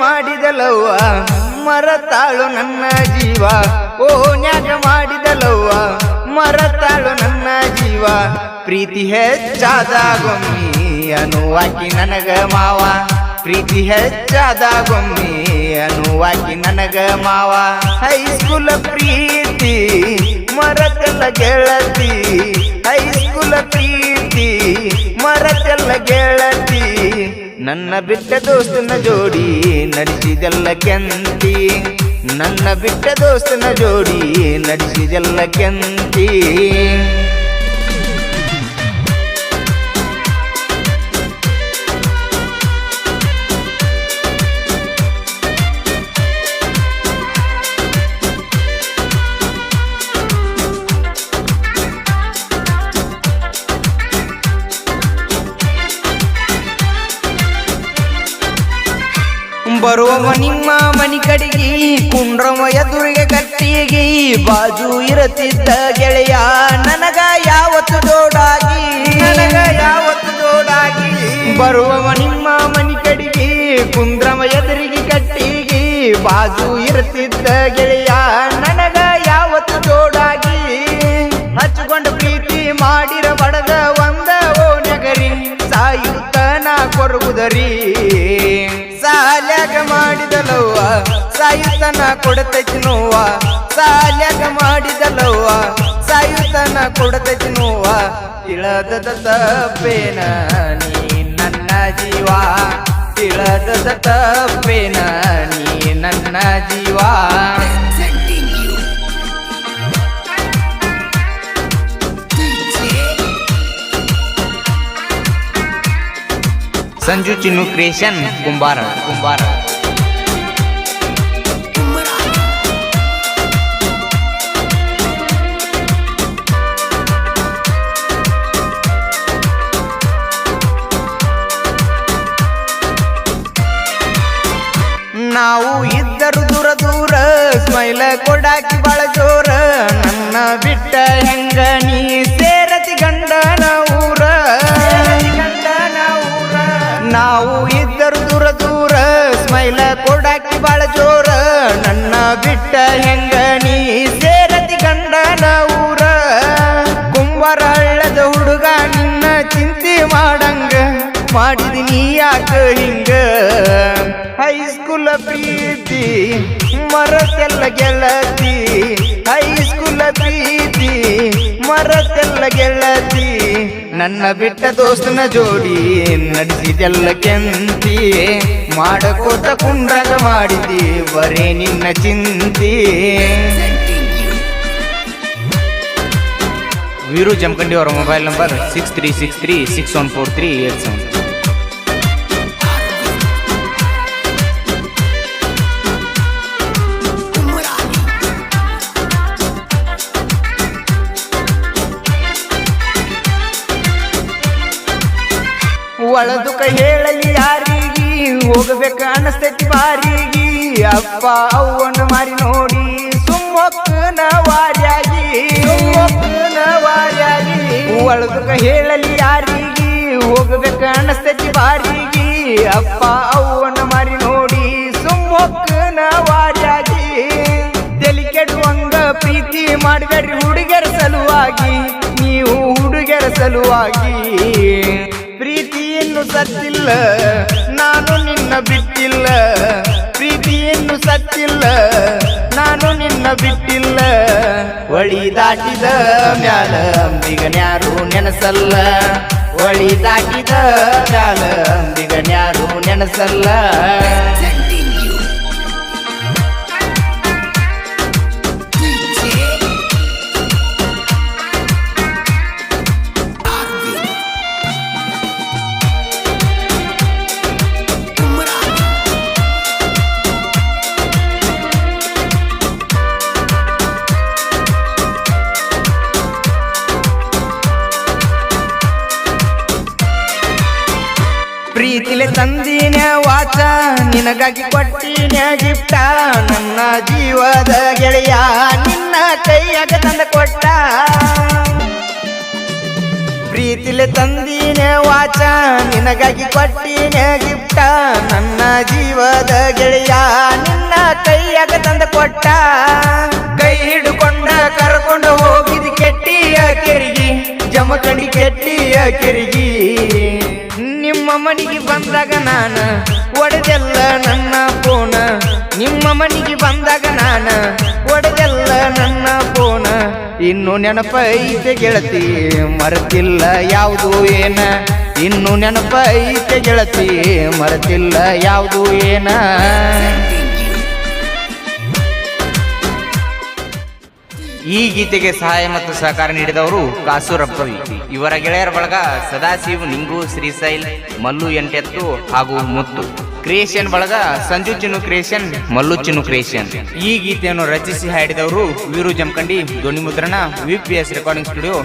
ಮಾಡಿದಲವ್ವ ಮರತಾಳು ನನ್ನ ಜೀವ ಓನ್ಯಾಗ ಮಾಡಿದಲವ್ವ ಮರತಾಳು ನನ್ನ ಜೀವ ಪ್ರೀತಿ ಹೆಚ್ಚಾದಾಗೊಮ್ಮಿ ಅನ್ನುವಾಕಿ ನನಗ ಮಾವ ಪ್ರೀತಿ ಹೆಚ್ಚಾದಾಗೊಮ್ಮಿ ಅನ್ನುವಾಕಿ ನನಗ ಮಾವ ಹೈಸ್ಕೂಲ್ ಪ್ರೀತಿ ಮರತೆಲ್ಲ ಗೆಳತಿ ಹೈಸ್ಕೂಲ್ ಪ್ರೀತಿ ಮರತೆಲ್ಲ ಗೆಳತಿ ನನ್ನ ಬಿಟ್ಟ ದೋಸ್ತನ ಜೋಡಿ ನಡೆಸಿದೆಲ್ಲ ಕೆಂತಿ ನನ್ನ ಬಿಟ್ಟ ದೋಸ್ತನ ಜೋಡಿ ನಡೆಸಿದೆಲ್ಲ ಕೆಂತಿ ಬರುವವ ನಿಮ್ಮ ಮನಿ ಕಡೆಗಿ ಕುಂಡ್ರವ ಎದುರಿಗೆ ಕಟ್ಟಿಗಿ ಬಾಜು ಇರತಿದ್ದ ಗೆಳೆಯ ನನಗ ಯಾವತ್ತು ಜೋಡಾಗಿ ಬರುವವ ನಿಮ್ಮ ಮನಿ ಕಡೆಗಿ ಕುಂಡ್ರವ ಎದುರಿಗೆ ಕಟ್ಟಿಗಿ ಬಾಜು ಇರತಿದ್ದ ಗೆಳೆಯ ನನಗ ಯಾವತ್ತು ಜೋಡಾಗಿ ಹಚ್ಚಿಕೊಂಡು ಪ್ರೀತಿ ಮಾಡಿರ ಬಡದ ಒಂದ ಓನಗರಿ ಸಾಯುತ್ತನ ಕೊರಗುದರಿ ಸಾಲ್ಯಾಗ ಮಾಡಿದಲವ್ವ ಸಾಯುತನ ಕೊಡತೈತಿ ನೋವ ಸಾಲ್ಯಾಗ ಮಾಡಿದಲವ್ವ ಸಾಯುತನ ಕೊಡತೈತಿ ನೋವ ತಿಳದ ತಪ್ಪೇನ ನೀ ನನ್ನ ಜೀವ ತಿಳದ ತಪ್ಪೇನ ನೀ ನನ್ನ ಜೀವ ಸಂಜು ಚಿನ್ನು ಕ್ರಿಯೇಷನ್ ಕುಂಬಾರ ನಾವು ಇದ್ದರು ದೂರ ದೂರ ಸ್ಮೈಲ ಕೊಡಾಕಿ ಬಾಳ ಜೋರ ನನ್ನ ಬಿಟ್ಟ ಹೆಂಗ ನೀ ಸೇರತಿ ಗಂಡನ ಊರ ನಾವು ಇದ್ದರು ದೂರ ದೂರ ಸ್ಮೈಲ ಕೊಡಾಕಿ ಬಾಳ ಜೋರ ನನ್ನ ಬಿಟ್ಟ ಹೆಂಗ ನೀ ಸೇರತಿ ಗಂಡನ ಊರ ಕುಂಬಾರ ಹಳ್ಳದ ಹುಡುಗ ನಿನ್ನ ಚಿಂತೆ ಮಾಡಂಗ ಮಾಡಿದಿನಿ ಯಾಕ ಹಿಂಗ ಹೈಸ್ಕೂಲ್ ಪ್ರೀತಿ ಮರತೆಲ್ಲ ಗೆಳತಿ ಹೈಸ್ಕೂಲ್ ಪ್ರೀತಿ ಮರತೆಲ್ಲ ಗೆಳತಿ ನನ್ನ ಬಿಟ್ಟ ದೋಸ್ತನ ಜೋಡಿ ನಡೆಸಿದೆಲ್ಲ ಕೆಂತಿ ಮಾಡಕೋತ ಕುಂಡ್ರಾಗ ಮಾಡಿದಿ ಬರೇ ನಿನ್ನ ಚಿಂತಿ ವೀರು ಜಮಖಂಡಿ ಅವರ ಮೊಬೈಲ್ ನಂಬರ್ 6363614387 ಒಳದುಕ ಹೇಳಲಿ ಯಾರಿಗಿ ಹೋಗಬೇಕ ಅನಸ್ತೈತಿ ಬಾರಿಗಿ ಅಪ್ಪ ಅವ್ವನ ಮಾರಿ ನೋಡಿ ಸುಮ್ಮಕ್ಕನ ವಾರ್ಯಾಗಿ ಒಳದುಕ ಹೇಳಲಿ ಯಾರಿಗಿ ಹೋಗಬೇಕ ಅನಸ್ತೈತಿ ಬಾರಿಗಿ ಅಪ್ಪ ಅವ್ವನ ಮಾರಿ ನೋಡಿ ಸುಮ್ಮಕ್ಕನ ವಾರ್ಯಾಗಿ ತಲಿ ಕೆಡುವಂಗ ಪ್ರೀತಿ ಮಾಡಬೇಡ್ರಿ ಹುಡುಗರ ಸಲುವಾಗಿ ನೀವು ಹುಡುಗರ ಸಲುವಾಗಿ ಪ್ರೀತಿಯನ್ನು ಸತ್ತಿಲ್ಲ ನಾನು ನಿನ್ನ ಬಿಟ್ಟಿಲ್ಲ ಪ್ರೀತಿಯನ್ನು ಸತ್ತಿಲ್ಲ ನಾನು ನಿನ್ನ ಬಿಟ್ಟಿಲ್ಲ ಒಳಿ ದಾಟಿದ ಮ್ಯಾಲ ಅಂಬಿಗನ್ಯಾರು ನೆನಸಲ್ಲ ಒಳಿ ದಾಟಿದ ಮ್ಯಾಲ ಅಂಬಿಗನ್ಯಾರು ನೆನಸಲ್ಲ ಪ್ರೀತಿಲೆ ತಂದಿನ ವಾಚ ನಿನಗಾಗಿ ಕೊಟ್ಟಿನ ಗಿಫ್ಟ ನನ್ನ ಜೀವದ ಗೆಳೆಯ ನಿನ್ನ ಕೈಯಾಗ ತಂದ ಕೊಟ್ಟ ಪ್ರೀತಿಲೆ ತಂದಿನ ವಾಚ ನಿನಗಾಗಿ ಕೊಟ್ಟಿನ ಗಿಫ್ಟ ನನ್ನ ಜೀವದ ಗೆಳೆಯ ನಿನ್ನ ಕೈಯಾಗ ತಂದ ಕೊಟ್ಟ ಕೈ ಹಿಡ್ಕೊಂಡ ಕರ್ಕೊಂಡು ಹೋಗಿದ್ ಕೆಟ್ಟಿಯ ಕೆರಿಗಿ ಜಮಖಂಡಿ ಕೆಟ್ಟಿಯ ಕೆರಿಗಿ ನಿಮ್ಮ ಮನೆಗೆ ಬಂದಾಗ ನಾನು ಒಡೆದೆಲ್ಲ ನನ್ನ ಫೋನ ನಿಮ್ಮ ಮನೆಗೆ ಬಂದಾಗ ನಾನು ಒಡೆದೆಲ್ಲ ನನ್ನ ಫೋನ ಇನ್ನು ನೆನಪೈತೆ ಗೆಳತಿ ಮರೆತಿಲ್ಲ ಯಾವುದು ಏನ ಇನ್ನು ನೆನಪೈತೆ ಗೆಳತಿ ಮರೆತಿಲ್ಲ ಯಾವುದು ಏನ ಈ ಗೀತೆಗೆ ಸಹಾಯ ಮತ್ತು ಸಹಕಾರ ನೀಡಿದವರು ಕಾಸೂರಪ್ಪವಿ ಇವರ ಗೆಳೆಯರ ಬಳಗ ಸದಾಶಿವ್ ನಿಂಗು ಶ್ರೀಶೈಲ್ ಮಲ್ಲು ಎಂಟೆತ್ತು ಹಾಗೂ ಮುತ್ತು ಕ್ರಿಯೇಷನ್ ಬಳಗ ಸಂಜು ಚಿನ್ನು ಕ್ರಿಯೇಷನ್ ಮಲ್ಲು ಚಿನ್ನು ಕ್ರಿಯೇಷನ್ ಈ ಗೀತೆಯನ್ನು ರಚಿಸಿ ಹಾಡಿದವರು ವೀರು ಜಮಖಂಡಿ ಧ್ವನಿ ಮುದ್ರಣ VPS ರೆಕಾರ್ಡಿಂಗ್ ಸ್ಟುಡಿಯೋ